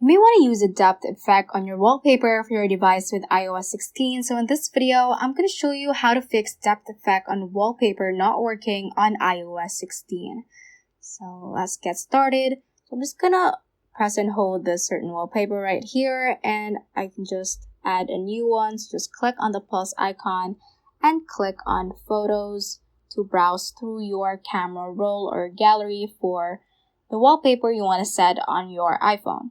You may want to use a depth effect on your wallpaper for your device with iOS 16. So in this video, I'm going to show you how to fix depth effect on wallpaper not working on iOS 16. So let's get started. So I'm just going to press and hold this certain wallpaper right here, and I can just add a new one. So just click on the plus icon and click on Photos to browse through your camera roll or gallery for the wallpaper you want to set on your iPhone.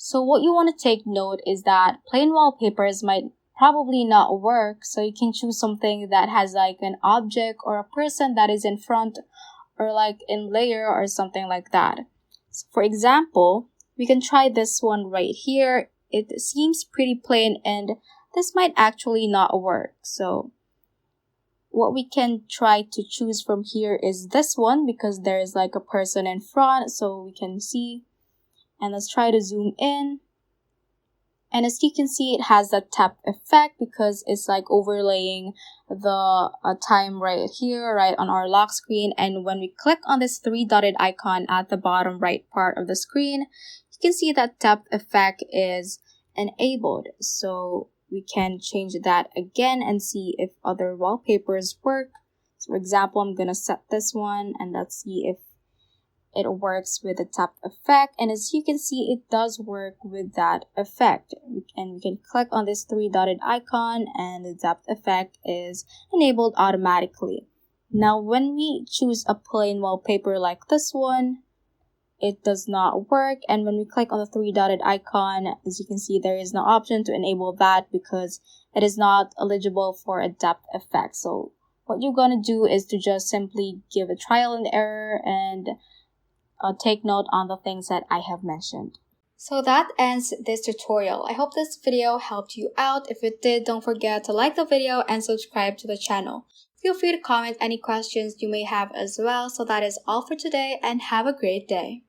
So what you want to take note is that plain wallpapers might probably not work, so you can choose something that has like an object or a person that is in front or like in layer or something like that. So for example, we can try this one right here. It seems pretty plain and this might actually not work. So what we can try to choose from here is this one because there is like a person in front so we can see. And let's try to zoom in. And as you can see, it has that tap effect because it's like overlaying the time right here, right on our lock screen. And when we click on this three dotted icon at the bottom right part of the screen, you can see that tap effect is enabled. So we can change that again and see if other wallpapers work. So for example, I'm going to set this one and let's see if it works with the tap effect. And as you can see, it does work with that effect. And we can click on this three dotted icon and the tap effect is enabled automatically. Now, when we choose a plain wallpaper like this one, it does not work. And when we click on the three dotted icon, as you can see, there is no option to enable that because it is not eligible for a depth effect. So what you're going to do is to just simply give a trial and error and take note on the things that I have mentioned. So that ends this tutorial. I hope this video helped you out. If it did, don't forget to like the video and subscribe to the channel. Feel free to comment any questions you may have as well. So that is all for today and have a great day.